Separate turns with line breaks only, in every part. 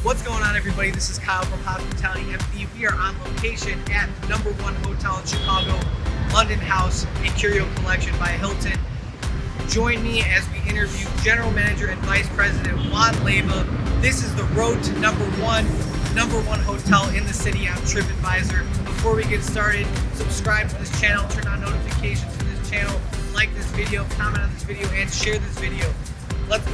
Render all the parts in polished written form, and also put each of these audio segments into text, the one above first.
What's going on, everybody? This is Kyle from HospitalityMD. We are on location at the #1 hotel in Chicago, LondonHouse Curio Collection by Hilton. Join me as we interview General Manager and Vice President Juan Leyva. This is the road to #1 hotel in the city on TripAdvisor. Before we get started, subscribe to this channel, turn on notifications for this channel, like this video, comment on this video, and share this video. Let's go.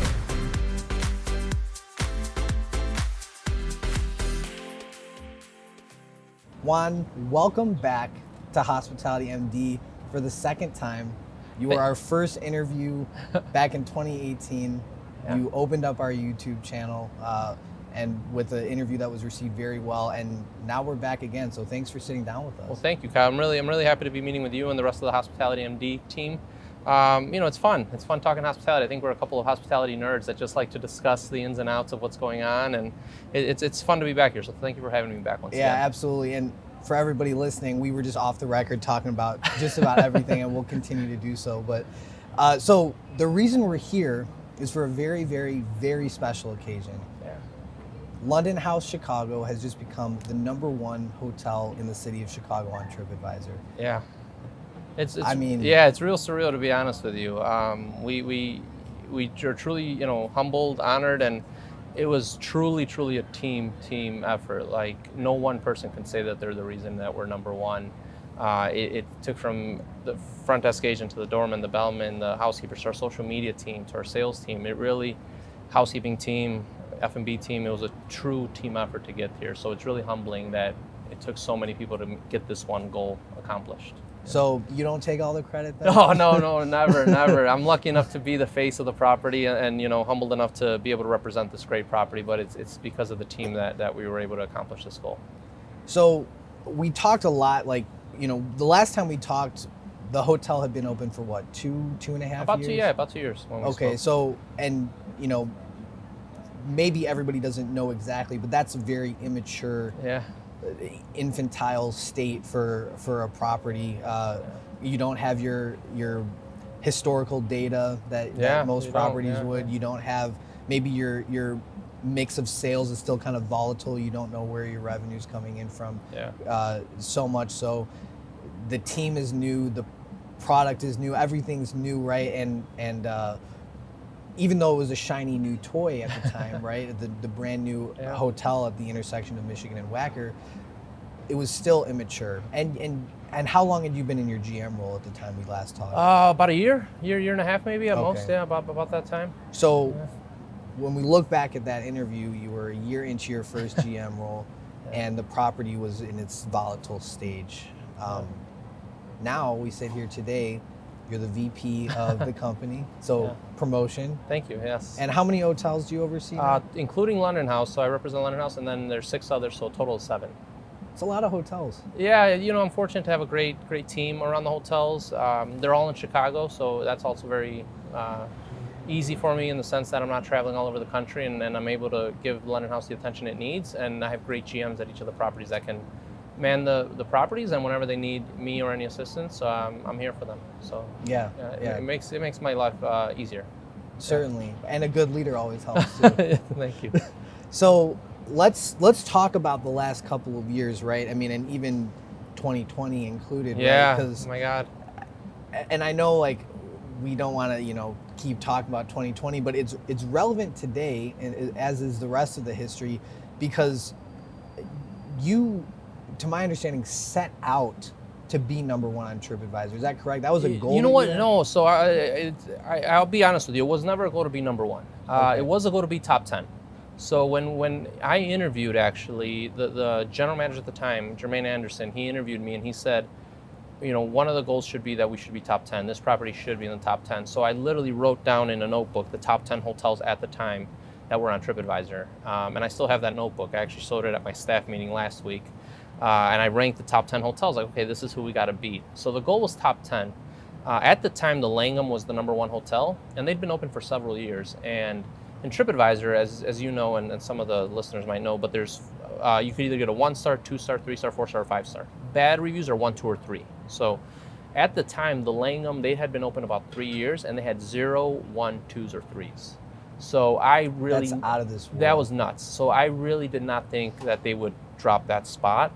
Juan, welcome back to HospitalityMD for the second time. You were our first interview back in 2018. Yeah. You opened up our YouTube channel and with an interview that was received very well, and now we're back again. So thanks for sitting down with us.
Well, thank you, Kyle. I'm really happy to be meeting with you and the rest of the HospitalityMD team. It's fun. It's fun talking hospitality. I think we're a couple of hospitality nerds that just like to discuss the ins and outs of what's going on, and it's fun to be back here. So thank you for having me back once again.
Yeah, absolutely. And for everybody listening, we were just off the record talking about just about everything, and we'll continue to do so. But so the reason we're here is for a very, very, very special occasion.
Yeah.
LondonHouse Chicago has just become the #1 hotel in the city of Chicago on TripAdvisor.
Yeah. It's real surreal, to be honest with you. We are truly, humbled, honored, and it was truly a team effort. Like, no one person can say that they're the reason that we're #1. It took from the front desk agent to the doorman, the bellman, the housekeepers, to our social media team, to our sales team. It really, housekeeping team, F&B team, it was a true team effort to get here. So it's really humbling that it took so many people to get this one goal accomplished.
So you don't take all the credit then?
No, never. I'm lucky enough to be the face of the property and humbled enough to be able to represent this great property, but it's because of the team that we were able to accomplish this goal.
So we talked a lot, the last time we talked, the hotel had been open for what, two and a half years?
About 2 years. When we spoke.
So, and maybe everybody doesn't know exactly, but that's a very immature, infantile state for a property. You don't have your historical data that most properties would. You don't have, maybe your mix of sales is still kind of volatile. You don't know where your revenue's coming in from. So much so the team is new, the product is new, everything's new, right? And even though it was a shiny new toy at the time, right? The brand new hotel at the intersection of Michigan and Wacker, it was still immature. And how long had you been in your GM role at the time we last talked?
About a year and a half maybe at most. Yeah, about that time.
So when we look back at that interview, you were a year into your first GM role, and the property was in its volatile stage. Now we sit here today. You're the VP of the company, so promotion.
Thank you, yes.
And how many hotels do you oversee now?
Including LondonHouse, so I represent LondonHouse, and then there's 6 others, so a total of 7.
It's a lot of hotels.
Yeah, I'm fortunate to have a great team around the hotels. They're all in Chicago, so that's also very easy for me in the sense that I'm not traveling all over the country, and I'm able to give LondonHouse the attention it needs, and I have great GMs at each of the properties that can man the properties, and whenever they need me or any assistance, I'm here for them. So it makes my life easier.
Certainly, and a good leader always helps too.
Thank you.
So let's talk about the last couple of years, right? I mean, and even 2020 included.
Yeah.
Right?
Oh my God.
And I know, we don't want to keep talking about 2020, but it's relevant today, and as is the rest of the history, because you, to my understanding, set out to be #1 on TripAdvisor. Is that correct? That was a goal.
You know what? No. So I'll be honest with you. It was never a goal to be #1. It was a goal to be top 10. So when I interviewed, actually, the general manager at the time, Jermaine Anderson, he interviewed me and he said, one of the goals should be that we should be top 10. This property should be in the top 10. So I literally wrote down in a notebook the top 10 hotels at the time that were on TripAdvisor. And I still have that notebook. I actually showed it at my staff meeting last week. And I ranked the top 10 hotels, like, okay, this is who we got to beat. So the goal was top 10. At the time, the Langham was the #1 hotel, and they'd been open for several years. And in TripAdvisor, as you know, and some of the listeners might know, but there's you could either get a 1-star, 2-star, 3-star, 4-star, or 5-star. Bad reviews are 1, 2, or 3. So at the time, the Langham, they had been open about 3 years, and they had 0, 1, 2s, or 3s. So I really,
that's out of this world.
That was nuts. So I really did not think that they would drop that spot.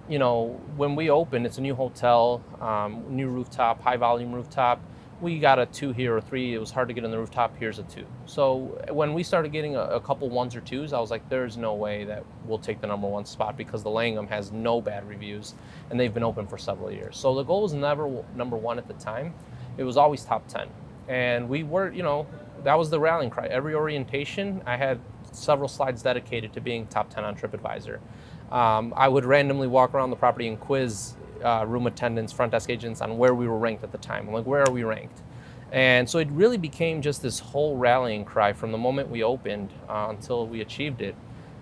You know, when we opened, it's a new hotel, new rooftop, high volume rooftop. We got a 2 here or 3. It was hard to get on the rooftop. Here's a 2. So when we started getting a couple 1s or 2s, I was like, there's no way that we'll take the number 1 spot, because the Langham has no bad reviews and they've been open for several years. So the goal was never number 1 at the time. It was always top 10. And we were, you know, that was the rallying cry. Every orientation, I had several slides dedicated to being top 10 on TripAdvisor. I would randomly walk around the property and quiz room attendants, front desk agents on where we were ranked at the time. I'm like, where are we ranked? And so it really became just this whole rallying cry from the moment we opened until we achieved it.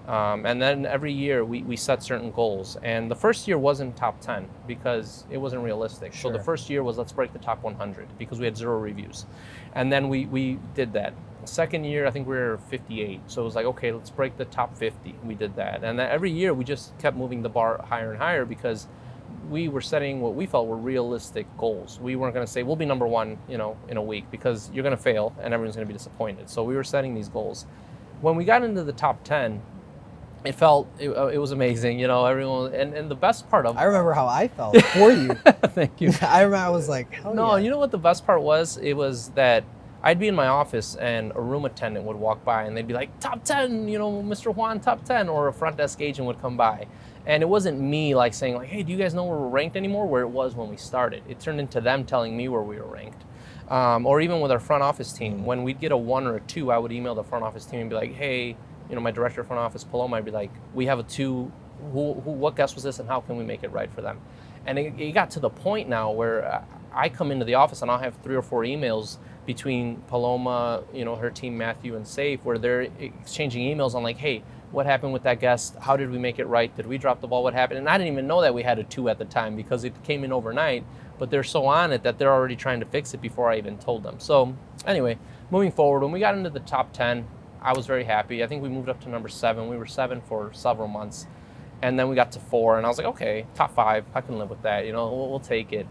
And then every year we set certain goals. And the first year wasn't top 10 because it wasn't realistic.
Sure.
So the first year was, let's break the top 100 because we had 0 reviews. And then we did that. The second year, I think we were 58. So it was like, okay, let's break the top 50. We did that. And then every year we just kept moving the bar higher and higher because we were setting what we felt were realistic goals. We weren't going to say we'll be number 1, you know, in a week, because you're going to fail and everyone's going to be disappointed. So we were setting these goals. When we got into the top 10, it was amazing, you know, everyone, and the best part of
I remember how I felt for you.
Thank you.
I remember I was like, hell
no,
yeah.
You know what the best part was? It was that I'd be in my office and a room attendant would walk by and they'd be like, top 10, you know, Mr. Juan, top 10, or a front desk agent would come by. And it wasn't me like saying like, hey, do you guys know where we're ranked anymore? Where it was when we started. It turned into them telling me where we were ranked. Or even with our front office team, when we'd get a 1 or a 2, I would email the front office team and be like, hey, you know, my director of front office, Paloma, I'd be like, we have a 2, what guest was this and how can we make it right for them? And it got to the point now where I come into the office and I'll have 3 or 4 emails between Paloma, you know, her team, Matthew and Safe, where they're exchanging emails on like, hey, what happened with that guest? How did we make it right? Did we drop the ball? What happened? And I didn't even know that we had a 2 at the time because it came in overnight, but they're so on it that they're already trying to fix it before I even told them. So anyway, moving forward, when we got into the top 10, I was very happy. I think we moved up to number 7. We were 7 for several months. And then we got to 4 and I was like, okay, top 5, I can live with that. You know, we'll take it.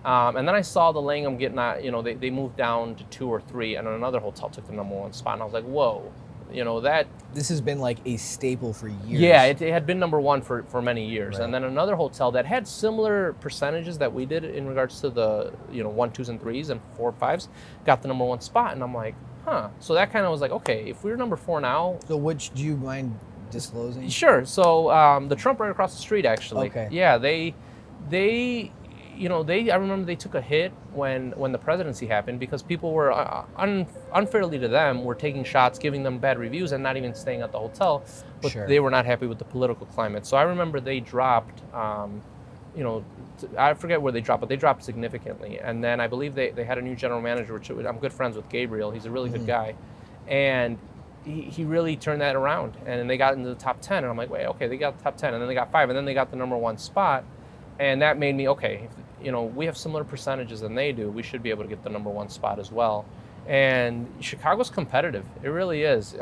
And then I saw the Langham getting, you know, they moved down to 2 or 3 and another hotel took the number 1 spot. And I was like, whoa. You know, that
this has been like a staple for years.
Yeah, it had been number 1 for many years.
Right.
And then another hotel that had similar percentages that we did in regards to the, you know, 1, 2s, and 3s and 4, 5s got the number 1 spot. And I'm like, huh. So that kind of was like, okay, if we're number 4 now.
So which do you mind disclosing?
Sure. So the Trump right across the street, actually.
Okay.
Yeah, they you know, I remember they took a hit when the presidency happened because people were unfairly to them were taking shots, giving them bad reviews, and not even staying at the hotel. But
Sure.
They were not happy with the political climate. So I remember they dropped, you know, I forget where they dropped, but they dropped significantly. And then I believe they had a new general manager, which I'm good friends with Gabriel. He's a really good guy, and he really turned that around. And they got into the top 10, and I'm like, wait, okay, they got the top 10, and then they got 5, and then they got the number 1 spot. And that made me, okay, you know, we have similar percentages than they do. We should be able to get the number 1 spot as well. And Chicago's competitive. It really is.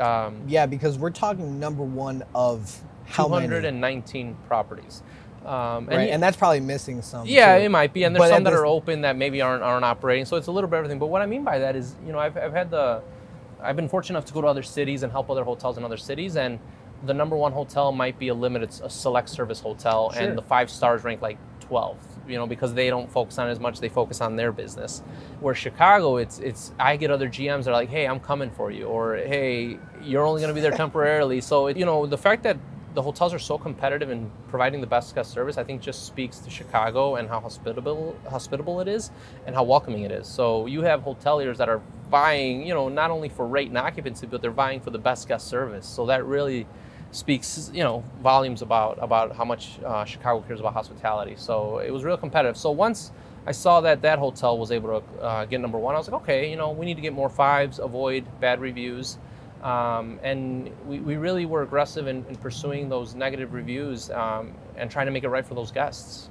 Yeah, because we're talking number 1 of how
219
many?
properties.
Right, and that's probably missing some.
Yeah,
too.
it might be. And there's
But
some that are open that maybe aren't operating. So it's a little bit of everything. But what I mean by that is, you know, I've been fortunate enough to go to other cities and help other hotels in other cities. And the number 1 hotel might be a select service hotel,
Sure.
and the 5 stars rank like 12th, you know, because they don't focus on it as much, they focus on their business. Where Chicago, it's I get other GMs that are like, hey, I'm coming for you, or hey, you're only going to be there temporarily. So, you know, the fact that the hotels are so competitive in providing the best guest service, I think just speaks to Chicago and how hospitable it is and how welcoming it is. So you have hoteliers that are vying, you know, not only for rate and occupancy, but they're vying for the best guest service. So that really speaks, you know, volumes about how much Chicago cares about hospitality. So it was real competitive. So once I saw that hotel was able to get number 1, I was like, okay, you know, we need to get more 5s, avoid bad reviews. And we really were aggressive in pursuing those negative reviews and trying to make it right for those guests.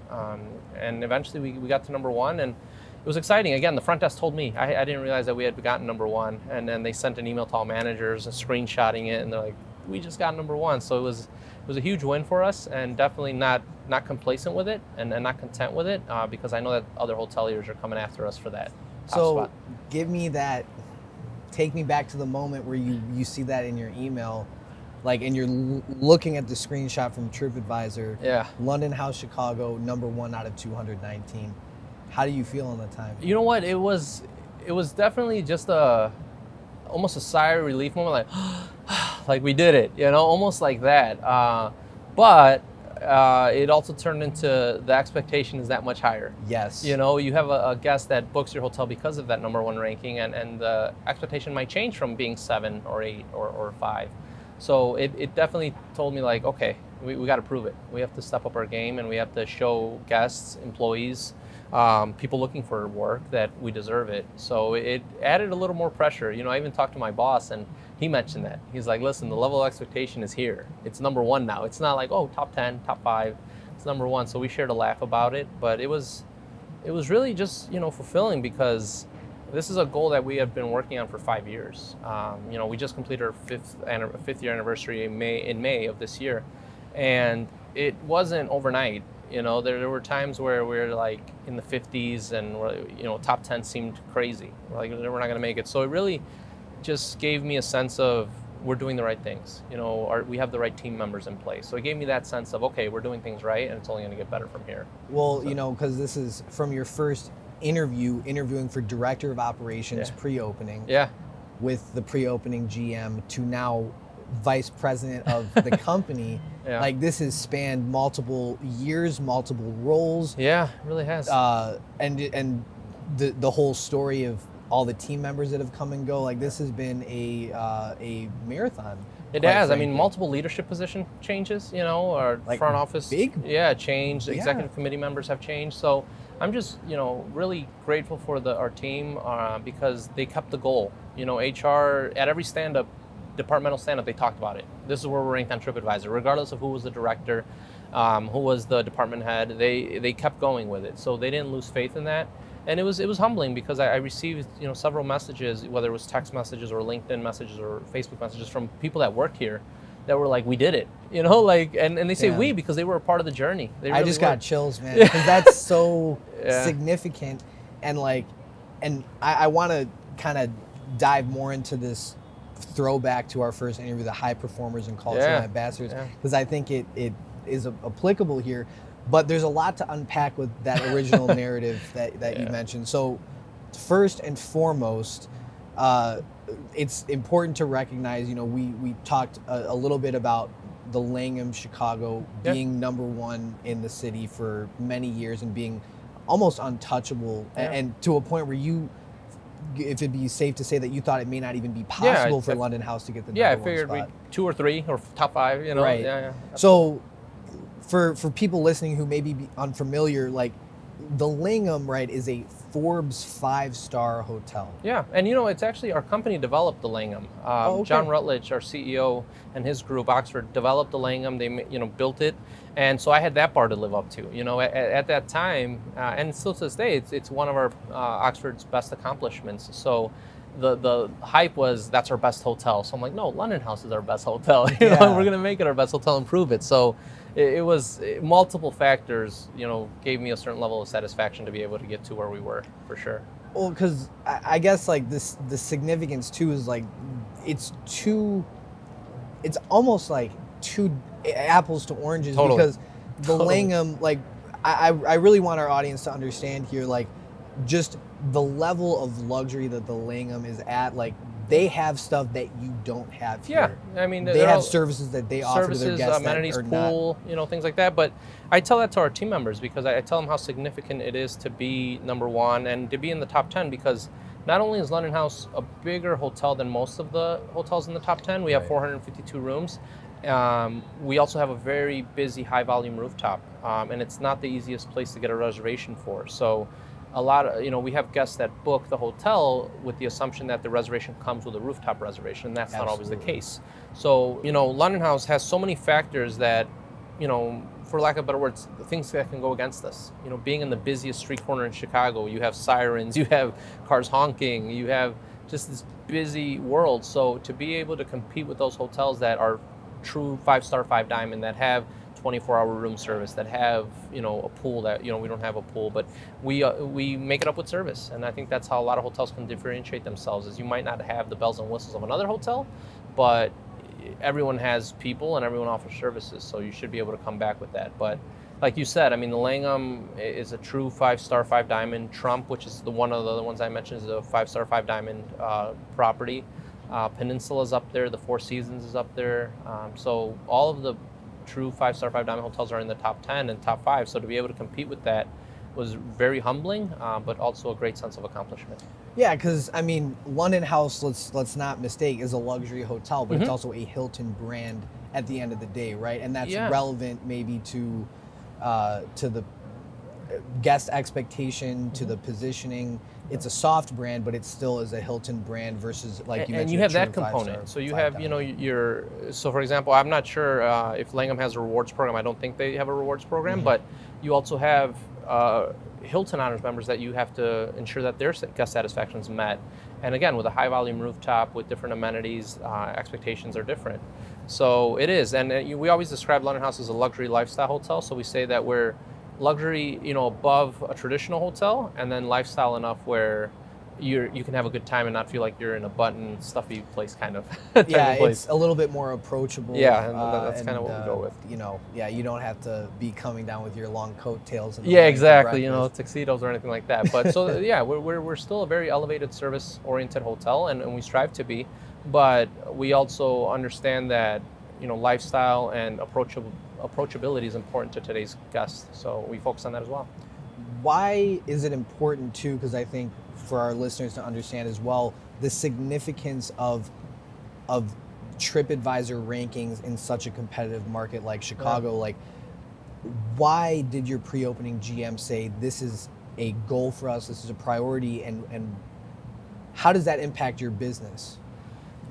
And eventually we got to number 1, and it was exciting. Again, the front desk told me. I didn't realize that we had gotten number 1. And then they sent an email to all managers screenshotting it, and they're like, we just got number 1. So it was a huge win for us, and definitely not complacent with it and not content with it, because I know that other hoteliers are coming after us for that top
So
spot.
give me that take me back to the moment where you see that in your email, like, and you're looking at the screenshot from TripAdvisor.
Yeah.
LondonHouse Chicago, #1 out of 219. How do you feel in the time?
You know what? It was definitely just almost a sigh of relief moment, like we did it, almost like that. But it also turned into the expectation is that much higher.
Yes.
You have a guest that books your hotel because of that #1 ranking, and the expectation might change from being 7 or 8 or 5. So it definitely told me, like, okay, we got to prove it. We have to step up our game, and we have to show guests, employees, people looking for work that we deserve it. So it added a little more pressure. I even talked to my boss, and he mentioned that. He's like, listen, the level of expectation is here. It's #1 now. It's not like, oh, top 10, top 5. It's #1. So we shared a laugh about it, but it was really just, fulfilling, because this is a goal that we have been working on for 5 years. We just completed our fifth year anniversary in May of this year, and it wasn't overnight. There were times where we're like in the 50s, and top 10 seemed crazy. We're like, we're not going to make it. So it really just gave me a sense of we're doing the right things. We have the right team members in place. So it gave me that sense of, okay, we're doing things right, and it's only going to get better from here.
Well, because this is from your first interviewing for director of operations pre-opening.
Yeah.
With the pre-opening GM to now vice president of the company.
Yeah.
Like, this has spanned multiple years, multiple roles.
Yeah, it really has.
And the whole story of all the team members that have come and go. Like, this has been a marathon.
It has. Frankly. I mean, multiple leadership position changes. Our like front office changed. Executive committee members have changed. So I'm just really grateful for our team because they kept the goal. HR at every departmental stand-up, they talked about it. This is where we're ranked on TripAdvisor, regardless of who was the director, who was the department head. They kept going with it, so they didn't lose faith in that. And it was humbling, because I received several messages, whether it was text messages or LinkedIn messages or Facebook messages from people that work here that were like, we did it, and they say we because they were a part of the journey. They really
got chills, man, because that's so significant, and I want to kind of dive more into this throwback to our first interview, the high performers and cultural ambassadors, because I think it is applicable here. But there's a lot to unpack with that original narrative that you mentioned. So first and foremost, it's important to recognize, we talked a little bit about the Langham Chicago being #1 in the city for many years and being almost untouchable, and to a point where if it'd be safe to say that you thought it may not even be possible for LondonHouse to get the #1
I figured
spot.
2 or 3 or top 5,
Right.
Yeah.
So for people listening who may be unfamiliar, like, the Langham, right, is a Forbes 5-star hotel.
Yeah, and it's actually our company developed the Langham. John Rutledge, our CEO, and his group, Oxford, developed the Langham. They built it, and so I had that bar to live up to. At that time, and still to this day, it's one of our Oxford's best accomplishments. So the hype was that's our best hotel. So I'm like, no, LondonHouse is our best hotel. We're gonna make it our best hotel and prove it. So it was multiple factors, gave me a certain level of satisfaction to be able to get to where we were, for sure.
Well, because I guess like the significance too is like it's almost like two apples to oranges.
Totally.
Because the Langham, like I really want our audience to understand here, like, just the level of luxury that the Langham is at. Like, they have stuff that you don't have here.
Yeah, I mean,
they have services that they offer to their guests,
amenities,
that are
pool, things like that. But I tell that to our team members because I tell them how significant it is to be #1 and to be in the top 10, because not only is LondonHouse a bigger hotel than most of the hotels in the top 10, we have 452 rooms. We also have a very busy, high-volume rooftop, and it's not the easiest place to get a reservation for. So a lot of, we have guests that book the hotel with the assumption that the reservation comes with a rooftop reservation, and that's not always the case. So, LondonHouse has so many factors that, for lack of better words, the things that can go against us. Being in the busiest street corner in Chicago, you have sirens, you have cars honking, you have just this busy world. So to be able to compete with those hotels that are true 5-star, 5 diamond, that have 24-hour room service, that have, a pool that, we don't have a pool, but we make it up with service. And I think that's how a lot of hotels can differentiate themselves, is you might not have the bells and whistles of another hotel, but everyone has people and everyone offers services, so you should be able to come back with that. But like you said, I mean, the Langham is a true 5-star, 5-diamond. Trump, which is one of the other ones I mentioned, is a 5-star, 5-diamond property. Peninsula's up there. The Four Seasons is up there. So all of the true 5-star, 5-diamond hotels are in the top 10 and top 5. So to be able to compete with that was very humbling, but also a great sense of accomplishment.
Yeah, because I mean, LondonHouse, let's not mistake, is a luxury hotel, but it's also a Hilton brand at the end of the day, right? And that's relevant maybe to the guest expectation, to the positioning. It's a soft brand, but it still is a Hilton brand versus, like you mentioned,
and you have that component. So you have, so for example, I'm not sure if Langham has a rewards program. I don't think they have a rewards program, but you also have Hilton Honors members that you have to ensure that their guest satisfaction is met. And again, with a high volume rooftop with different amenities, expectations are different. So it is, and we always describe LondonHouse as a luxury lifestyle hotel. So we say that we're luxury, above a traditional hotel, and then lifestyle enough where you can have a good time and not feel like you're in a button, stuffy place kind of.
It's a little bit more approachable.
Yeah, and that's kind of what we go with.
You don't have to be coming down with your long coattails.
Exactly. Tuxedos or anything like that. But so we're still a very elevated service-oriented hotel, and we strive to be. But we also understand that lifestyle and approachability is important to today's guests. So we focus on that as well.
Why is it important too? Because I think for our listeners to understand as well, the significance of TripAdvisor rankings in such a competitive market like Chicago. Like, why did your pre-opening GM say this is a goal for us, this is a priority, and how does that impact your business?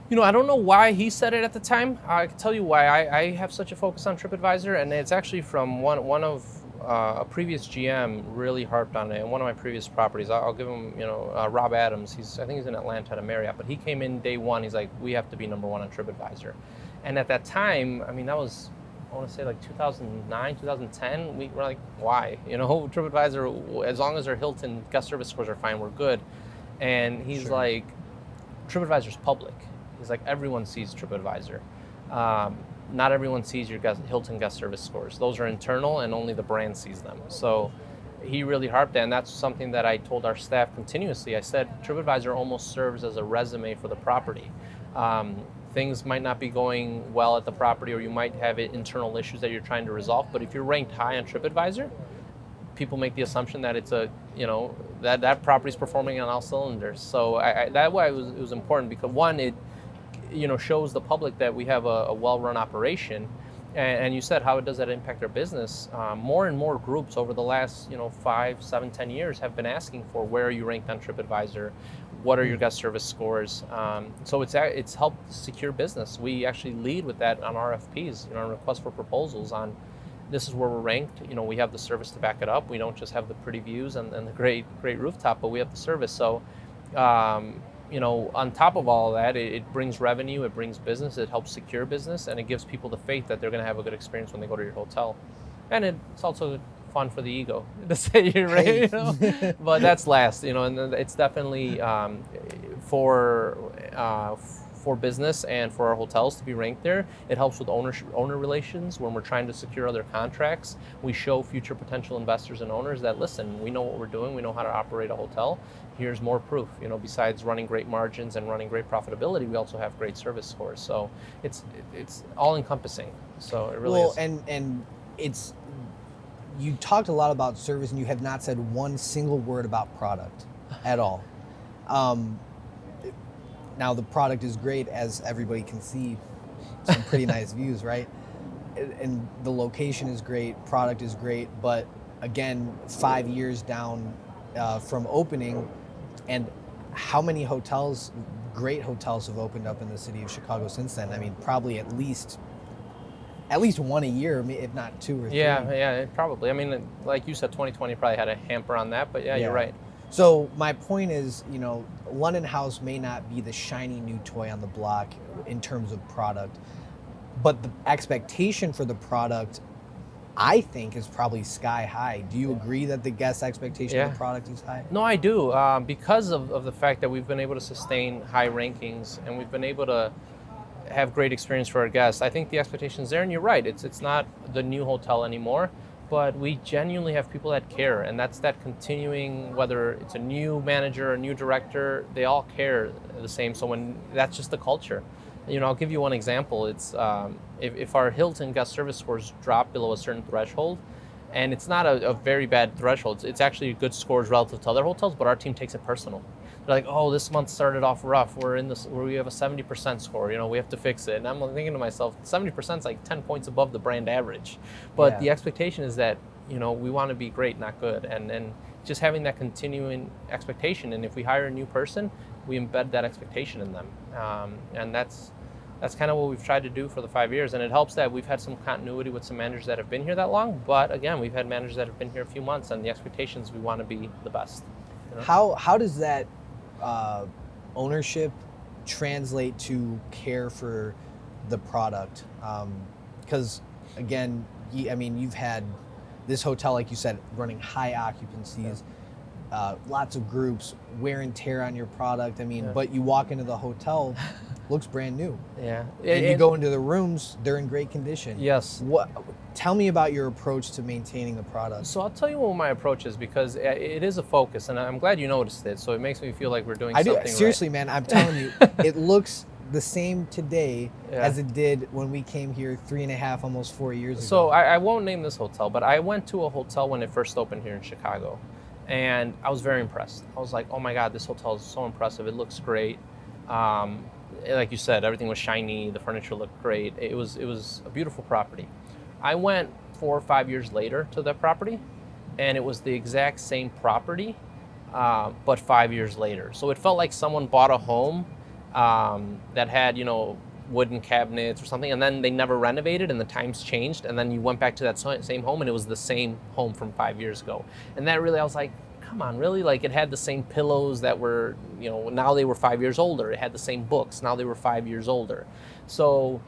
I don't know why he said it at the time. I can tell you why I have such a focus on TripAdvisor, and it's actually from one of a previous GM really harped on it. And one of my previous properties, I'll give him, Rob Adams. I think he's in Atlanta at a Marriott, but he came in day one. He's like, we have to be number one on TripAdvisor. And at that time, I mean, that was, I want to say like 2009, 2010. We were like, why? TripAdvisor, as long as our Hilton guest service scores are fine, we're good. And he's like, TripAdvisor's public. He's like, everyone sees TripAdvisor. Not everyone sees your Hilton guest service scores. Those are internal, and only the brand sees them. So he really harped on, and that's something that I told our staff continuously. I said, TripAdvisor almost serves as a resume for the property. Things might not be going well at the property, or you might have internal issues that you're trying to resolve, but if you're ranked high on TripAdvisor, people make the assumption that it's that property's performing on all cylinders. So that way it was important, because one, it shows the public that we have a well-run operation. And you said, how does that impact our business? More and more groups over the last 5, 7, 10 years have been asking for, where are you ranked on TripAdvisor? What are your guest service scores? So it's helped secure business. We actually lead with that on RFPs, on requests for proposals, on this is where we're ranked. We have the service to back it up. We don't just have the pretty views and the great rooftop, but we have the service. So on top of all of that, it brings revenue, it brings business, it helps secure business, and it gives people the faith that they're going to have a good experience when they go to your hotel. And it's also fun for the ego to say you're right, but that's last, and it's definitely for business and for our hotels to be ranked there. It helps with owner relations when we're trying to secure other contracts. We show future potential investors and owners that, listen, we know what we're doing, we know how to operate a hotel. Here's more proof. Besides running great margins and running great profitability, we also have great service scores. So it's all encompassing. So it really is.
And it's, you talked a lot about service, and you have not said one single word about product at all. Now the product is great, as everybody can see, some pretty nice views, right? And the location is great, product is great, but again, 5 years down from opening, and how many hotels, great hotels, have opened up in the city of Chicago since then? I mean, probably at least one a year, if not 2 or 3.
Yeah, probably. I mean, like you said, 2020 probably had a hamper on that, but yeah. You're right.
So my point is, LondonHouse may not be the shiny new toy on the block in terms of product, but the expectation for the product I think is probably sky high. Do you agree that the guest expectation of the product is high?
No, I do. Because of the fact that we've been able to sustain high rankings and we've been able to have great experience for our guests, I think the expectation's there, and you're right. It's not the new hotel anymore, but we genuinely have people that care, and that's that continuing, whether it's a new manager, a new director, they all care the same. So when that's just the culture. I'll give you one example. It's if our Hilton guest service scores drop below a certain threshold, and it's not a very bad threshold, it's actually good scores relative to other hotels, but our team takes it personal. They're like, oh, this month started off rough. We have a 70% score. We have to fix it. And I'm thinking to myself, 70% is like 10 points above the brand average. But the expectation is that, we want to be great, not good. And just having that continuing expectation. And if we hire a new person, we embed that expectation in them. And that's kind of what we've tried to do for the 5 years. And it helps that we've had some continuity with some managers that have been here that long. But again, we've had managers that have been here a few months, and the expectations, we want to be the best.
How does that ownership translate to care for the product? Because again, you've had this hotel, like you said, running high occupancies, lots of groups, wear and tear on your product. But you walk into the hotel, looks brand new.
Yeah.
And you go into the rooms, they're in great condition.
Yes.
Tell me about your approach to maintaining the product.
So I'll tell you what my approach is, because it is a focus, and I'm glad you noticed it. So it makes me feel like we're doing something right.
Seriously, man, I'm telling you, it looks the same today as it did when we came here 3.5, almost 4 years ago.
So I won't name this hotel, but I went to a hotel when it first opened here in Chicago, and I was very impressed. I was like, oh my God, this hotel is so impressive. It looks great. Like you said, everything was shiny. The furniture looked great. It was a beautiful property. I went 4 or 5 years later to that property, and it was the exact same property, but 5 years later. So it felt like someone bought a home that had, wooden cabinets or something, and then they never renovated, and the times changed, and then you went back to that same home, and it was the same home from 5 years ago. And that really, I was like, come on, really? Like, it had the same pillows that were, now they were 5 years older. It had the same books. Now they were 5 years older. So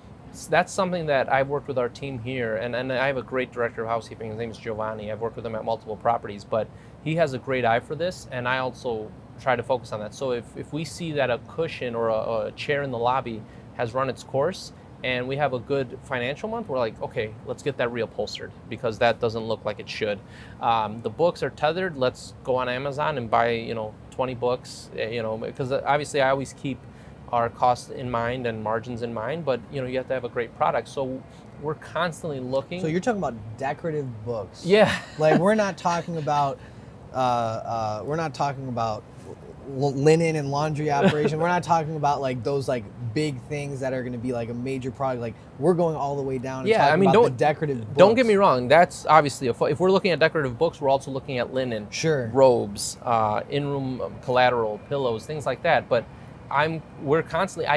that's something that I've worked with our team here, and I have a great director of housekeeping. His name is Giovanni. I've worked with him at multiple properties, but he has a great eye for this, and I also try to focus on that. So if we see that a cushion or a chair in the lobby has run its course, and we have a good financial month, we're like, okay, let's get that reupholstered, because that doesn't look like it should. The books are tethered. Let's go on Amazon and buy 20 books, because obviously I always keep our costs in mind and margins in mind, but you have to have a great product. So we're constantly looking.
So you're talking about decorative books.
Yeah.
Like, we're not talking about linen and laundry operation. We're not talking about like those like big things that are going to be like a major product. Like, we're going all the way down and talking about the decorative books.
Don't get me wrong. That's obviously if we're looking at decorative books, we're also looking at linen, robes, in-room collateral, pillows, things like that. But we're constantly,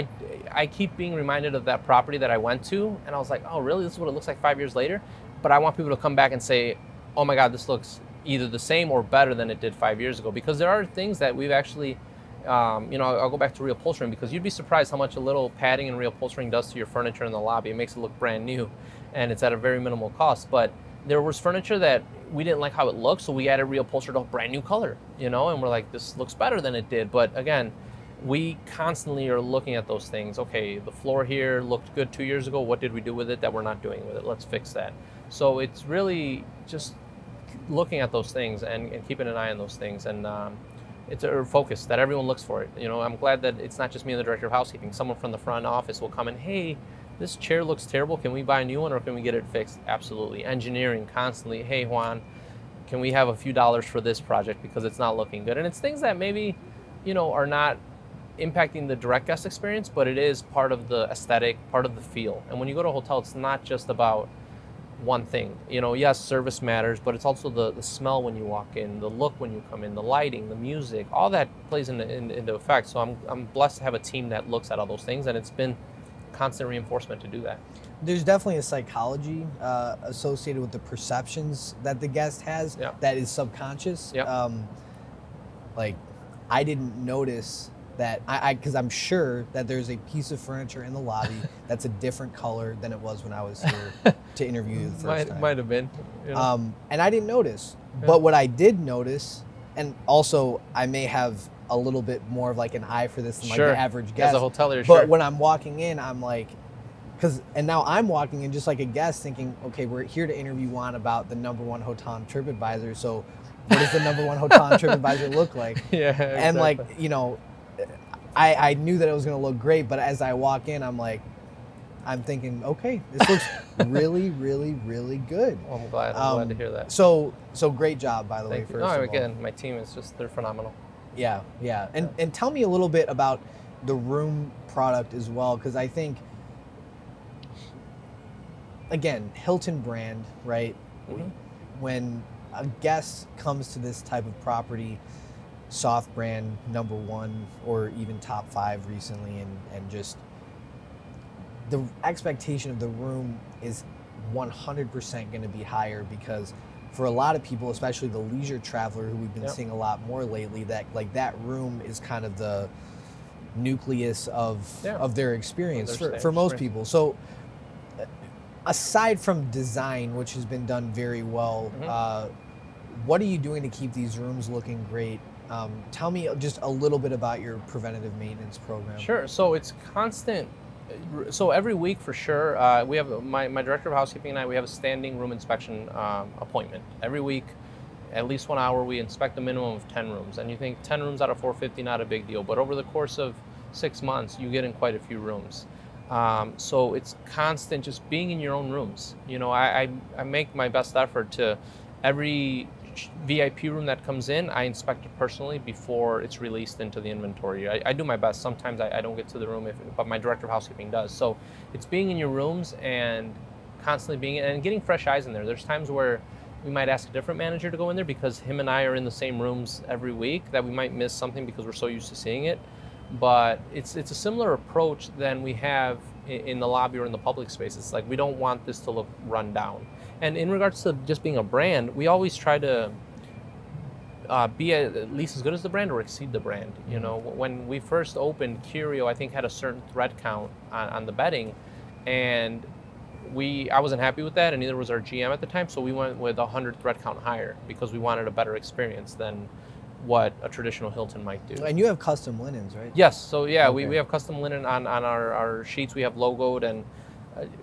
I keep being reminded of that property that I went to, and I was like, oh, really? This is what it looks like 5 years later? But I want people to come back and say, oh my God, this looks either the same or better than it did 5 years ago. Because there are things that we've actually, I'll go back to reupholstering, because you'd be surprised how much a little padding and reupholstering does to your furniture in the lobby. It makes it look brand new, and it's at a very minimal cost. But there was furniture that we didn't like how it looked, so we added reupholstered a brand new color, and we're like, this looks better than it did. But again, we constantly are looking at those things. Okay, the floor here looked good 2 years ago. What did we do with it that we're not doing with it? Let's fix that. So it's really just looking at those things and keeping an eye on those things. And it's a focus that everyone looks for it. I'm glad that it's not just me and the director of housekeeping. Someone from the front office will come in, hey, this chair looks terrible. Can we buy a new one, or can we get it fixed? Absolutely. Engineering constantly, hey, Juan, can we have a few dollars for this project because it's not looking good? And it's things that maybe, are not impacting the direct guest experience, but it is part of the aesthetic, part of the feel. And when you go to a hotel, it's not just about one thing. Yes, service matters, but it's also the smell when you walk in, the look when you come in, the lighting, the music, all that plays into effect. So I'm blessed to have a team that looks at all those things, and it's been constant reinforcement to do that.
There's definitely a psychology associated with the perceptions that the guest has that is subconscious. Like, I didn't notice that because I'm sure that there's a piece of furniture in the lobby that's a different color than it was when I was here to interview you the first time.
Might have been. You know?
And I didn't notice.
Yeah.
But what I did notice, and also I may have a little bit more of like an eye for this than like the average guest.
As a hotelier,
but when I'm walking in, I'm like, and now I'm walking in just like a guest thinking, okay, we're here to interview Juan about the #1 hotel on TripAdvisor. So what does the #1 hotel on TripAdvisor look like?
Yeah, exactly.
And like, you know, I knew that it was going to look great, but as I walk in, I'm like, I'm thinking, okay, this looks really, really, really good.
Well, I'm glad to hear that.
So great job, by the way.
Thank you. No, again, my team is they're phenomenal.
Yeah. And tell me a little bit about the room product as well, because I think, again, Hilton brand, right? Mm-hmm. When a guest comes to this type of property, soft brand #1 or even top 5 recently, and just the expectation of the room is 100% going to be higher, because for a lot of people, especially the leisure traveler who we've been seeing a lot more lately, that like that room is kind of the nucleus of their experience for most people. So aside from design, which has been done very well, what are you doing to keep these rooms looking great? Tell me just a little bit about your preventative maintenance program.
Sure. So it's constant. So every week for sure, we have my director of housekeeping and I, we have a standing room inspection appointment. Every week, at least 1 hour, we inspect a minimum of 10 rooms. And you think 10 rooms out of 450, not a big deal. But over the course of 6 months, you get in quite a few rooms. So it's constant just being in your own rooms. You know, I make my best effort to every VIP room that comes in, I inspect it personally before it's released into the inventory. I do my best. Sometimes I don't get to the room, but my director of housekeeping does. So it's being in your rooms and constantly being and getting fresh eyes in there. There's times where we might ask a different manager to go in there because him and I are in the same rooms every week that we might miss something because we're so used to seeing it. But it's a similar approach than we have in the lobby or in the public spaces. Like, we don't want this to look run down. And in regards to just being a brand, we always try to be at least as good as the brand or exceed the brand. You know, when we first opened, Curio, I think, had a certain thread count on the bedding, and I wasn't happy with that, and neither was our GM at the time. So we went with 100 thread count higher because we wanted a better experience than what a traditional Hilton might do.
And you have custom linens, right?
Yes. So yeah, okay. we have custom linen on our sheets. We have logoed, and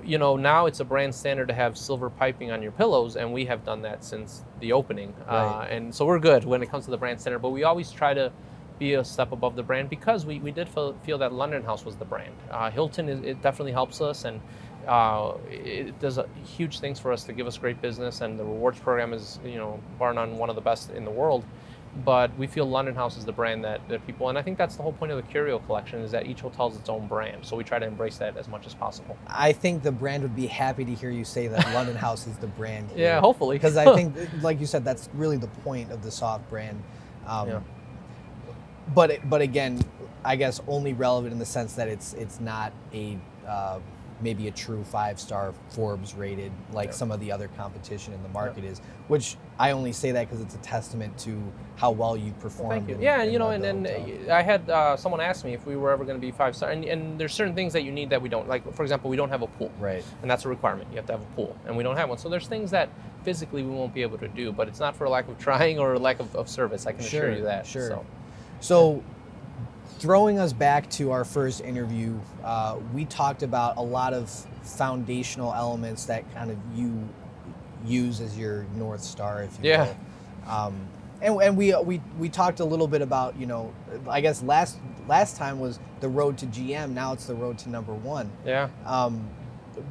you know, now it's a brand standard to have silver piping on your pillows, and we have done that since the opening. Right. And so we're good when it comes to the brand standard, but we always try to be a step above the brand because we did feel that LondonHouse was the brand. Hilton, it definitely helps us, and it does huge things for us to give us great business, and the rewards program is, you know, bar none, one of the best in the world. But we feel LondonHouse is the brand that people, and I think that's the whole point of the Curio Collection, is that each hotel is its own brand. So we try to embrace that as much as possible.
I think the brand would be happy to hear you say that LondonHouse is the brand here.
Yeah, hopefully.
Because I think, like you said, that's really the point of the soft brand. But again, I guess only relevant in the sense that it's not a maybe a true 5-star Forbes rated like some of the other competition in the market is, which I only say that because it's a testament to how well you performed.
Thank you. Yeah, you know, and I had someone ask me if we were ever going to be 5-star, and there's certain things that you need that we don't. Like, for example, we don't have a pool.
Right.
And that's a requirement. You have to have a pool, and we don't have one. So there's things that physically we won't be able to do, but it's not for a lack of trying or a lack of service. I can assure you that.
Sure. So throwing us back to our first interview, we talked about a lot of foundational elements that kind of you use as your North Star, if you will. And we talked a little bit about, you know, I guess last time was the road to GM, now it's the road to #1.
Yeah.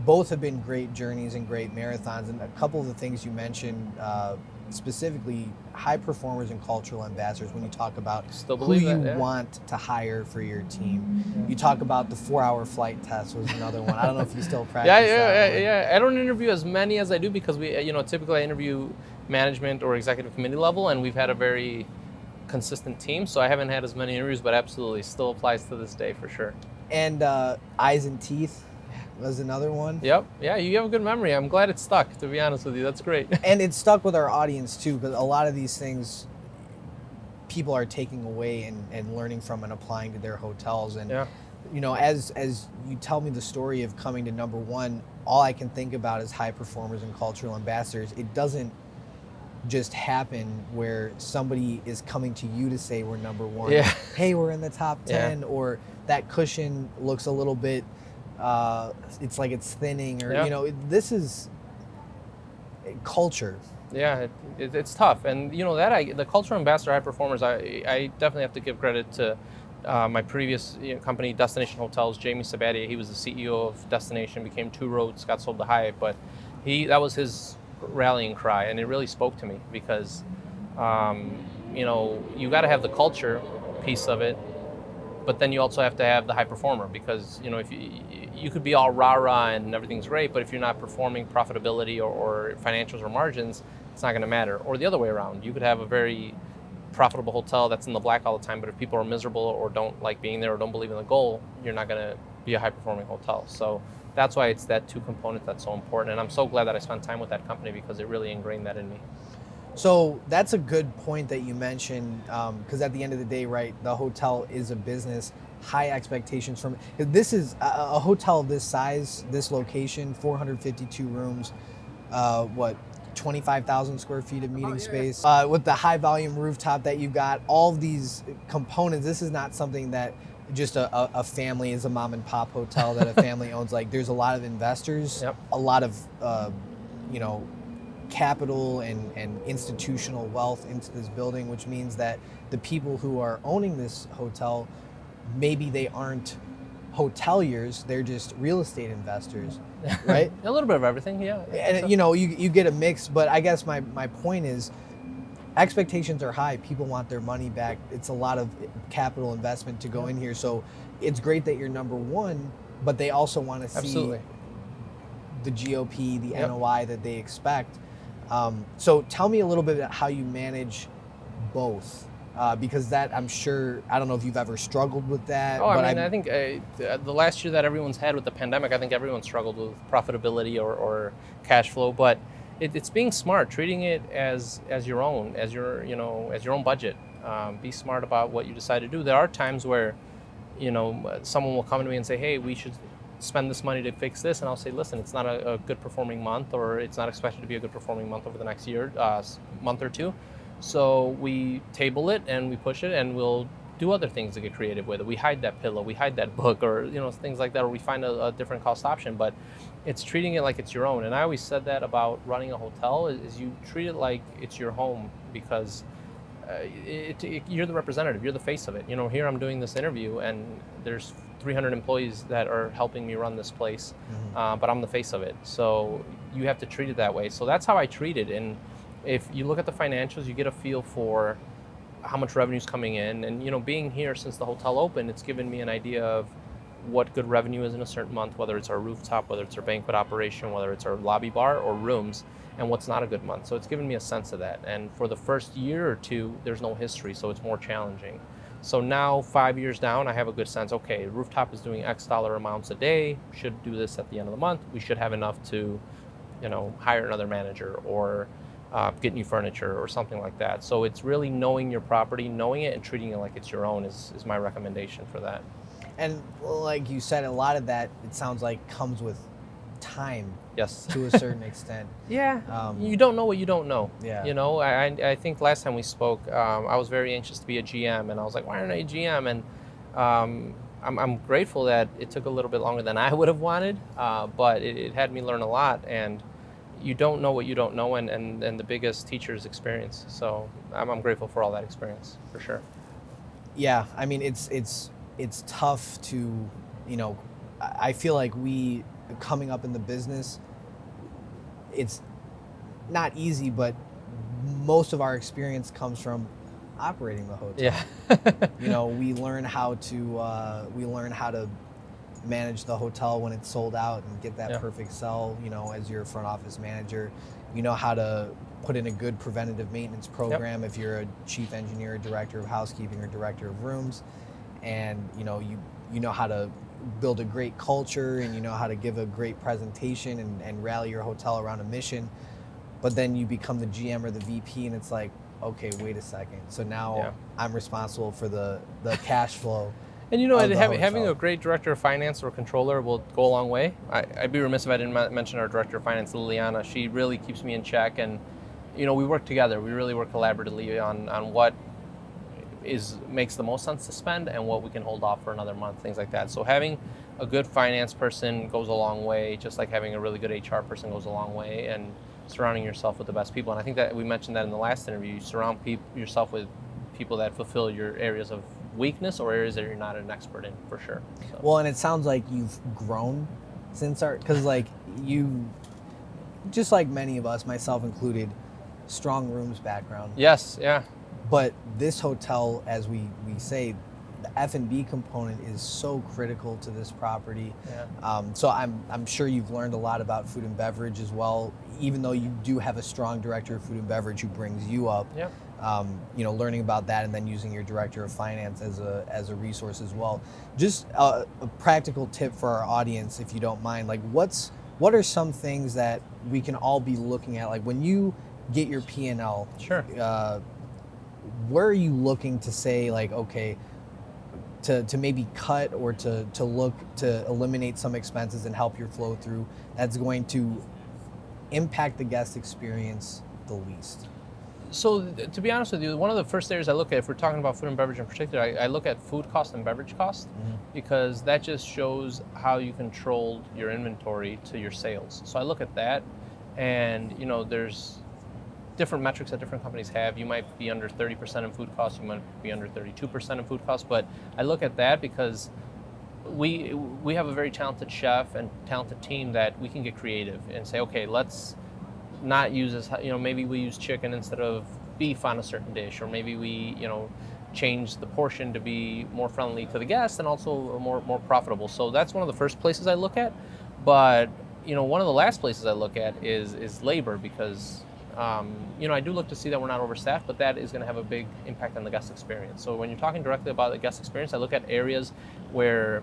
Both have been great journeys and great marathons, and a couple of the things you mentioned, specifically high performers and cultural ambassadors, when you talk about who you want to hire for your team. You talk about the 4-hour flight test was another one. I don't know if you still practice that.
Yeah. I don't interview as many as I do because we, you know, typically I interview management or executive committee level, and we've had a very consistent team, so I haven't had as many interviews, but absolutely still applies to this day for sure.
And eyes and teeth was another one.
Yep. Yeah, you have a good memory. I'm glad it stuck, to be honest with you. That's great.
And it stuck with our audience too, because a lot of these things, people are taking away and learning from and applying to their hotels. And
Yeah.
you know, as you tell me the story of coming to number one, all I can think about is high performers and cultural ambassadors. It doesn't just happen where somebody is coming to you to say we're number one.
Yeah.
Hey, we're in the top 10,
Yeah.
or that cushion looks a little bit, it's like it's thinning, or,
Yeah.
you know, this is culture.
Yeah, it's tough, and you know that the cultural ambassador high performers, I definitely have to give credit to my previous company, Destination Hotels. Jamie Sabatia, he was the CEO of Destination, became Two Roads, got sold to Hyatt, but that was his rallying cry, and it really spoke to me because you know, you got to have the culture piece of it, but then you also have to have the high performer, because you know, if you could be all rah-rah and everything's great, but if you're not performing profitability or financials or margins, it's not going to matter. Or the other way around, you could have a very profitable hotel that's in the black all the time, but if people are miserable or don't like being there or don't believe in the goal, you're not going to be a high performing hotel. So that's why it's that two component that's so important, and I'm so glad that I spent time with that company because it really ingrained that in me.
So that's a good point that you mentioned, because at the end of the day, right, the hotel is a business. High expectations from this is a hotel this size, this location, 452 rooms, 25,000 square feet of meeting space, with the high volume rooftop that you've got, all of these components. This is not something that just a family, is a mom and pop hotel that a family owns. Like, there's a lot of investors,
Yep.
a lot of you know, capital and institutional wealth into this building, which means that the people who are owning this hotel, maybe they aren't hoteliers, they're just real estate investors, right?
A little bit of everything, yeah.
And you know, you get a mix, but I guess my point is expectations are high. People want their money back. It's a lot of capital investment to go in here. So it's great that you're number one, but they also want to see
Absolutely.
the GOP, the
Yep.
NOI that they expect. So tell me a little bit about how you manage both. Because that, I'm sure, I don't know if you've ever struggled with that.
Oh,
but
I mean, I think the last year that everyone's had with the pandemic, I think everyone struggled with profitability or cash flow. But it's being smart, treating it as your own, as your own budget. Be smart about what you decide to do. There are times where, you know, someone will come to me and say, "Hey, we should spend this money to fix this," and I'll say, "Listen, it's not a good performing month, or it's not expected to be a good performing month over the next year, month or two." So we table it and we push it, and we'll do other things to get creative with it. We hide that pillow, we hide that book, or you know, things like that, or we find a different cost option. But it's treating it like it's your own. And I always said that about running a hotel is you treat it like it's your home, because you're the representative, you're the face of it. You know, here I'm doing this interview, and there's 300 employees that are helping me run this place, but I'm the face of it. So you have to treat it that way. So that's how I treat it. And if you look at the financials, you get a feel for how much revenue is coming in. And, you know, being here since the hotel opened, it's given me an idea of what good revenue is in a certain month, whether it's our rooftop, whether it's our banquet operation, whether it's our lobby bar or rooms, and what's not a good month. So it's given me a sense of that. And for the first year or two, there's no history, so it's more challenging. So now, 5 years down, I have a good sense, okay, rooftop is doing X dollar amounts a day, should do this at the end of the month. We should have enough to, you know, hire another manager or get new furniture or something like that. So it's really knowing your property, knowing it, and treating it like it's your own is my recommendation for that.
And like you said, a lot of that, it sounds like, comes with time.
Yes.
To a certain extent.
Yeah. You don't know what you don't know.
Yeah.
You know, I think last time we spoke, I was very anxious to be a GM, and I was like, why aren't I a GM? And I'm grateful that it took a little bit longer than I would have wanted, but it had me learn a lot. And you don't know what you don't know, and the biggest teacher is experience. So I'm grateful for all that experience, for sure.
Yeah, I mean, it's tough to, you know, I feel like we, coming up in the business, it's not easy, but most of our experience comes from operating the hotel.
Yeah.
You know, we learn how to manage the hotel when it's sold out and get that perfect sell. You know, as your front office manager, you know how to put in a good preventative maintenance program if you're a chief engineer, director of housekeeping, or director of rooms. And you know how to build a great culture, and you know how to give a great presentation and rally your hotel around a mission. But then you become the GM or the VP, and it's like, okay, wait a second. So now I'm responsible for the cash flow.
And having a great director of finance or controller will go a long way. I'd be remiss if I didn't mention our director of finance, Liliana. She really keeps me in check, and we work together. We really work collaboratively on what makes the most sense to spend and what we can hold off for another month, things like that. So having a good finance person goes a long way, just like having a really good HR person goes a long way, and surrounding yourself with the best people. And I think that we mentioned that in the last interview. You surround yourself with people that fulfill your areas of weakness or areas that you're not an expert in, for sure. So.
Well, and it sounds like you've grown since because like you, just like many of us, myself included, strong rooms background.
Yes, yeah.
But this hotel, as we say, the F&B component is so critical to this property.
Yeah.
So I'm sure you've learned a lot about food and beverage as well, even though you do have a strong director of food and beverage who brings you up.
Yeah.
Learning about that and then using your director of finance as a resource as well. Just a practical tip for our audience, if you don't mind, like what are some things that we can all be looking at? Like when you get your P&L,
sure.
Where are you looking to say, like, okay, to maybe cut or to look to eliminate some expenses and help your flow through that's going to impact the guest experience the least?
So to be honest with you, one of the first areas I look at, if we're talking about food and beverage in particular, I look at food cost and beverage cost, because that just shows how you controlled your inventory to your sales. So I look at that, and there's different metrics that different companies have. You might be under 30% in food costs, you might be under 32% in food costs, but I look at that because we have a very talented chef and talented team that we can get creative and say, okay, let's not use this, maybe we use chicken instead of beef on a certain dish, or maybe we, change the portion to be more friendly to the guests and also more profitable. So that's one of the first places I look at. But, one of the last places I look at is labor, because, I do look to see that we're not overstaffed, but that is going to have a big impact on the guest experience. So when you're talking directly about the guest experience, I look at areas where,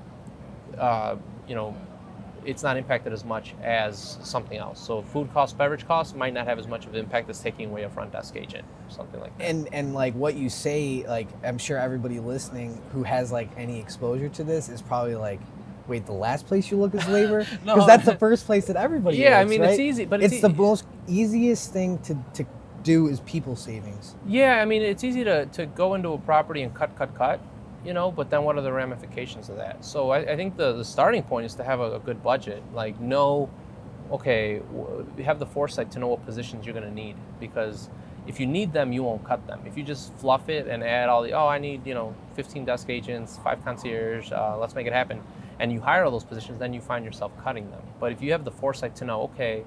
it's not impacted as much as something else. So food costs, beverage costs might not have as much of an impact as taking away a front desk agent or something like that.
And like what you say, like I'm sure everybody listening who has like any exposure to this is probably like, wait, the last place you look is labor? Because that's the first place that everybody looks,
I mean,
right?
it's easy, but
it's the most easiest thing to do is people savings.
Yeah, I mean, it's easy to go into a property and cut, but then what are the ramifications of that? So I think the starting point is to have a good budget. Like you have the foresight to know what positions you're going to need, because if you need them, you won't cut them. If you just fluff it and add I need 15 desk agents, 5 concierge, let's make it happen, and you hire all those positions, then you find yourself cutting them. But if you have the foresight to know, okay,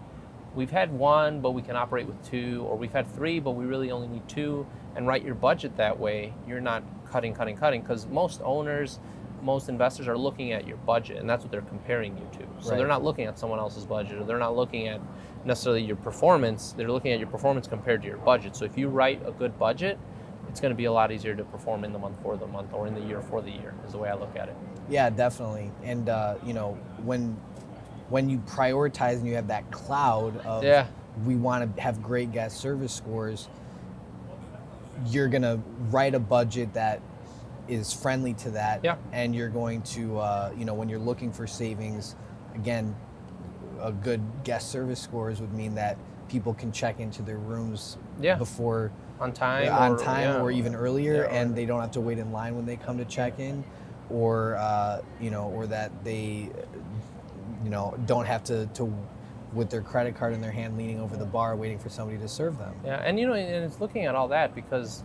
we've had 1, but we can operate with 2, or we've had 3, but we really only need 2, and write your budget that way, you're not cutting, because most owners, most investors are looking at your budget, and that's what they're comparing you to. So They're not looking at someone else's budget, or they're not looking at necessarily your performance, they're looking at your performance compared to your budget. So if you write a good budget, it's going to be a lot easier to perform in the month for the month, or in the year for the year, is the way I look at it.
Yeah, definitely. And when you prioritize and you have that cloud of we want to have great guest service scores, you're going to write a budget that is friendly to that.
Yeah.
And you're going to, when you're looking for savings, again, a good guest service scores would mean that people can check into their rooms before
on time
or even earlier, and they don't have to wait in line when they come to check in, or that they don't have to with their credit card in their hand leaning over the bar waiting for somebody to serve them.
Yeah, and and it's looking at all that, because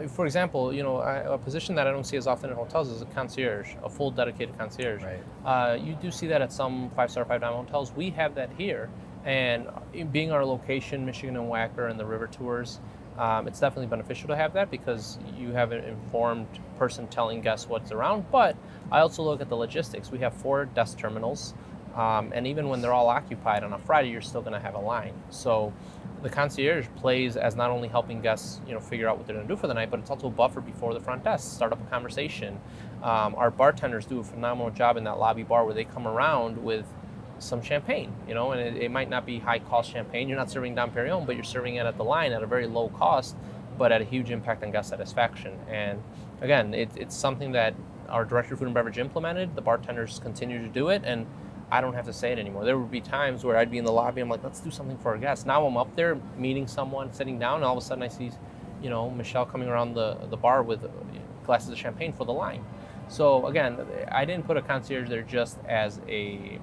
for example, a position that I don't see as often in hotels is a concierge, a full dedicated concierge.
Right.
You do see that at some 5-star, 5-dime hotels. We have that here, and being our location, Michigan and Wacker, and the river tours, it's definitely beneficial to have that, because you have an informed person telling guests what's around. But I also look at the logistics. We have 4 desk terminals, and even when they're all occupied on a Friday, you're still going to have a line. So the concierge plays as not only helping guests, figure out what they're going to do for the night, but it's also a buffer before the front desk, start up a conversation. Our bartenders do a phenomenal job in that lobby bar, where they come around with some champagne, and it might not be high cost champagne. You're not serving Dom Perignon, but you're serving it at the line at a very low cost. but had a huge impact on guest satisfaction. And again, it's something that our director of food and beverage implemented. The bartenders continue to do it, and I don't have to say it anymore. There would be times where I'd be in the lobby, I'm like, let's do something for our guests. Now I'm up there meeting someone, sitting down, and all of a sudden I see, Michelle coming around the bar with glasses of champagne for the line. So again, I didn't put a concierge there just as a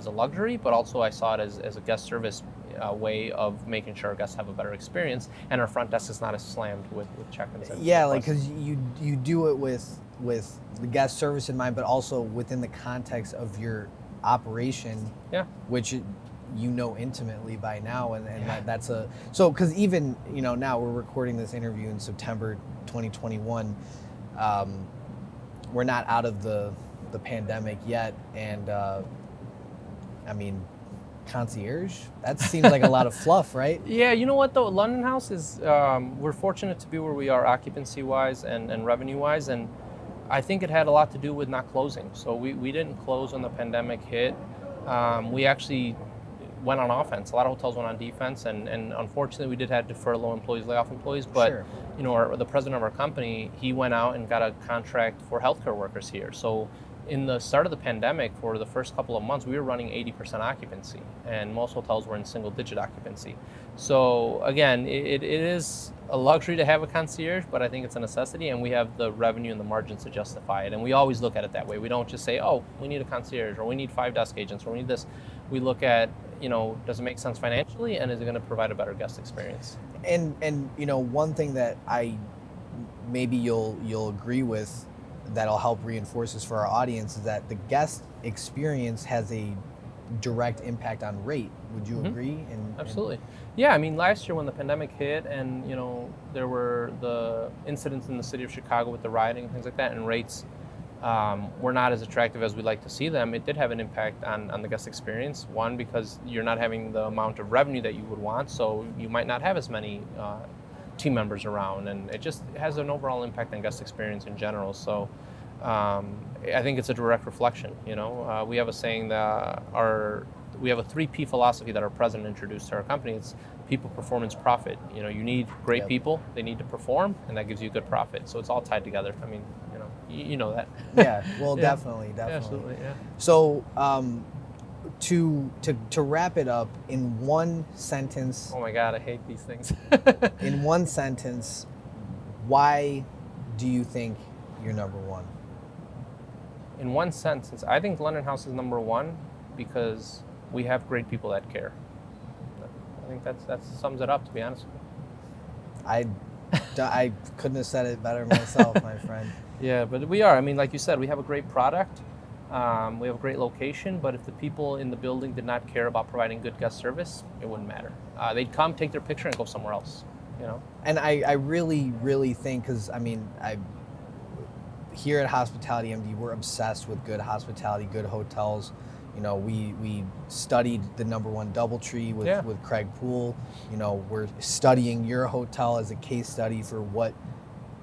luxury, but also I saw it as a guest service way of making sure our guests have a better experience, and our front desk is not as slammed with check-ins.
Yeah, like because you do it with the guest service in mind, but also within the context of your operation, which intimately by now, and that's so because even now we're recording this interview in September 2021. We're not out of the pandemic yet, and I mean, concierge, that seems like a lot of fluff, right?
Yeah, you know what though, London House is we're fortunate to be where we are occupancy wise and revenue wise, and I think it had a lot to do with not closing. So we didn't close when the pandemic hit. We actually went on offense. A lot of hotels went on defense, and unfortunately we did have to defer low employees, lay off employees, but
sure.
The president of our company, he went out and got a contract for healthcare workers here. So in the start of the pandemic, for the first couple of months, we were running 80% occupancy, and most hotels were in single-digit occupancy. So again, it is a luxury to have a concierge, but I think it's a necessity, and we have the revenue and the margins to justify it. And we always look at it that way. We don't just say, oh, we need a concierge, or we need 5 desk agents, or we need this. We look at, does it make sense financially, and is it going to provide a better guest experience?
And one thing that maybe you'll agree with, that'll help reinforce this for our audience, is that the guest experience has a direct impact on rate. Would you agree?
Absolutely. Yeah, I mean, last year when the pandemic hit and, there were the incidents in the city of Chicago with the rioting and things like that, and rates were not as attractive as we'd like to see them, it did have an impact on the guest experience. One, because you're not having the amount of revenue that you would want, so you might not have as many team members around, and it just has an overall impact on guest experience in general. So I think it's a direct reflection. We have a saying that we have a 3P philosophy that our president introduced to our company. It's people, performance, profit. You need great people, they need to perform, and that gives you good profit. So it's all tied together. I mean, you know that.
Yeah, well, definitely.
Yeah, absolutely, yeah.
So to wrap it up in one sentence.
Oh my God, I hate these things.
In one sentence, why do you think you're number one?
In one sentence, I think London House is number one because we have great people that care. I think that sums it up, to be honest with you.
I couldn't have said it better myself, my friend.
Yeah, but we are. I mean, like you said, we have a great product. We have a great location, but if the people in the building did not care about providing good guest service, it wouldn't matter. They'd come, take their picture, and go somewhere else.
And I really, really think, because here at HospitalityMD, we're obsessed with good hospitality, good hotels. We studied the #1 DoubleTree with Craig Poole. We're studying your hotel as a case study for what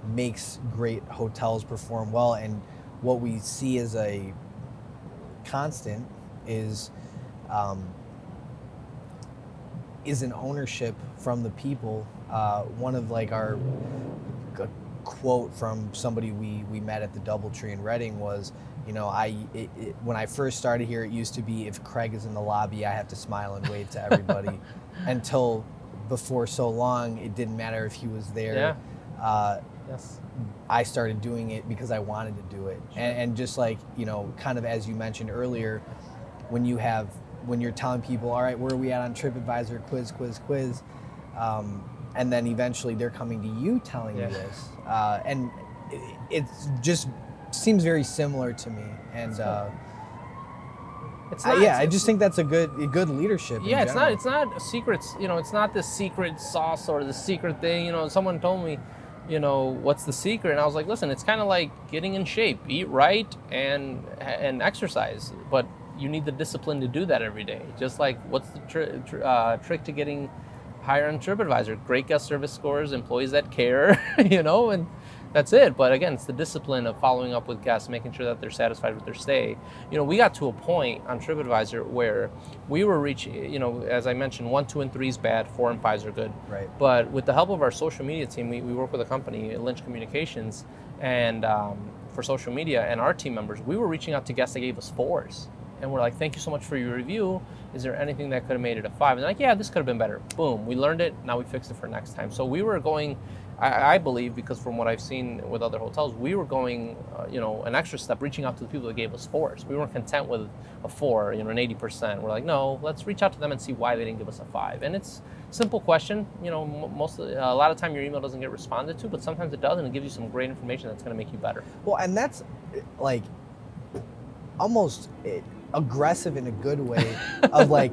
makes great hotels perform well, and what we see as a constant is an ownership from the people. One of our quote from somebody we met at the DoubleTree in Reading was, when I first started here, it used to be, if Craig is in the lobby, I have to smile and wave to everybody. Until before so long, it didn't matter if he was there.
Yes.
I started doing it because I wanted to do it. Sure. And just kind of as you mentioned earlier, when you're telling people, all right, where are we at on TripAdvisor, quiz, and then eventually they're coming to you telling you this. And it just seems very similar to me. And I just think that's a good leadership.
Yeah, it's not secrets. It's not the secret sauce or the secret thing. Someone told me, what's the secret? And I was like, listen, it's kind of like getting in shape. Eat right and exercise, but you need the discipline to do that every day. Just like, what's the trick to getting higher on TripAdvisor? Great guest service scores, employees that care, and That's it. But again, it's the discipline of following up with guests, making sure that they're satisfied with their stay. We got to a point on TripAdvisor where we were reaching, as I mentioned, 1, 2, and 3 is bad, 4 and 5s are good.
Right.
But with the help of our social media team, we work with a company, Lynch Communications, and for social media, and our team members, we were reaching out to guests that gave us 4s. And we're like, thank you so much for your review. Is there anything that could have made it a 5? And they're like, yeah, this could have been better. Boom, we learned it. Now we fixed it for next time. So we were going, I believe, because from what I've seen with other hotels, we were going, an extra step, reaching out to the people that gave us 4s. We weren't content with a 4, an 80%. We're like, no, let's reach out to them and see why they didn't give us a 5. And it's a simple question. A lot of time your email doesn't get responded to, but sometimes it does, and it gives you some great information that's going to make you better.
Well, and that's like almost aggressive in a good way of like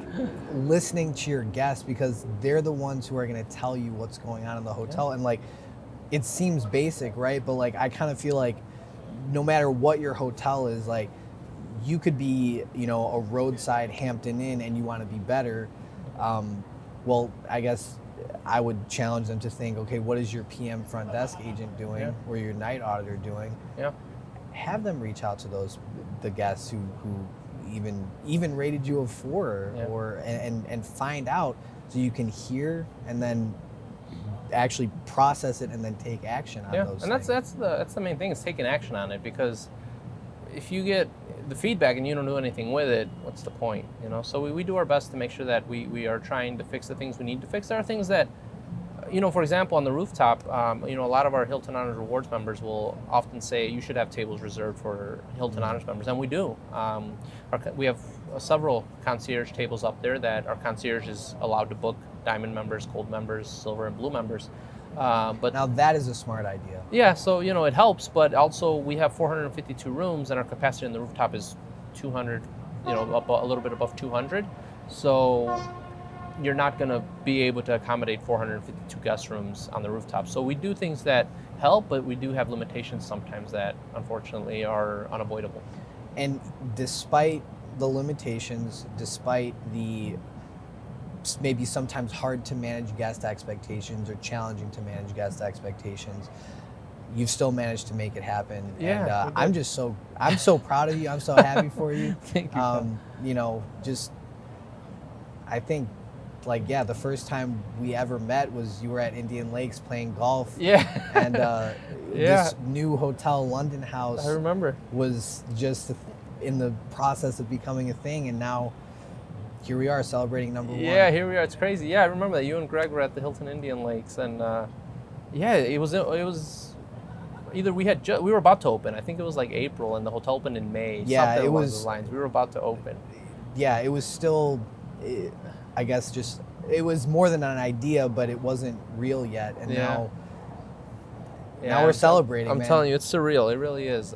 listening to your guests, because they're the ones who are going to tell you what's going on in the hotel. And like, it seems basic, right? But like, I kind of feel like no matter what your hotel is, like, you could be, a roadside Hampton Inn and you want to be better. Well, I guess I would challenge them to think, okay, what is your PM front desk agent doing, or your night auditor doing?
Yeah.
Have them reach out to the guests who even rated you a 4, and find out, so you can hear and then actually process it and then take action on those things.
That's the main thing, is taking action on it, because if you get the feedback and you don't do anything with it, what's the point? So we do our best to make sure that we are trying to fix the things we need to fix. There are things that, for example, on the rooftop, a lot of our Hilton Honors Rewards members will often say you should have tables reserved for Hilton Honors members, and we do. We have several concierge tables up there that our concierge is allowed to book Diamond members, Gold members, Silver and Blue members. But
now that is a smart idea.
Yeah, so it helps, but also we have 452 rooms, and our capacity on the rooftop is 200, up a little bit above 200. So you're not going to be able to accommodate 452 guest rooms on the rooftop. So we do things that help, but we do have limitations sometimes that unfortunately are unavoidable.
And despite the limitations, despite the maybe sometimes hard to manage guest expectations or challenging to manage guest expectations, you've still managed to make it happen.
Yeah,
and I'm so proud of you. I'm so happy for you.
Thank you.
I think, the first time we ever met was you were at Indian Lakes playing golf.
Yeah.
And this new hotel, LondonHouse,
I remember,
was just in the process of becoming a thing, and now here we are celebrating number 1.
Yeah, here we are. It's crazy. Yeah, I remember that you and Greg were at the Hilton Indian Lakes, and it was either we were about to open. I think it was like April, and the hotel opened in May.
Yeah,
something
it
along
was.
those lines. We were about to open.
Yeah, it was still, I guess, it was more than an idea, but it wasn't real yet, and now we're celebrating.
I'm
man.
telling you, it's surreal. It really is.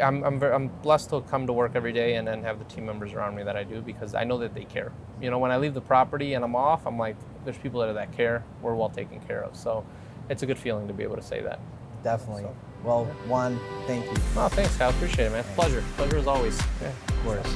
I'm blessed to come to work every day and then have the team members around me that I do, because I know that they care. When I leave the property and I'm off, I'm like, there's people that care. We're well taken care of. So it's a good feeling to be able to say that.
Definitely. Well, Juan, thank you.
Oh, thanks, Kyle. Appreciate it, man. Pleasure as always.
Yeah, of course.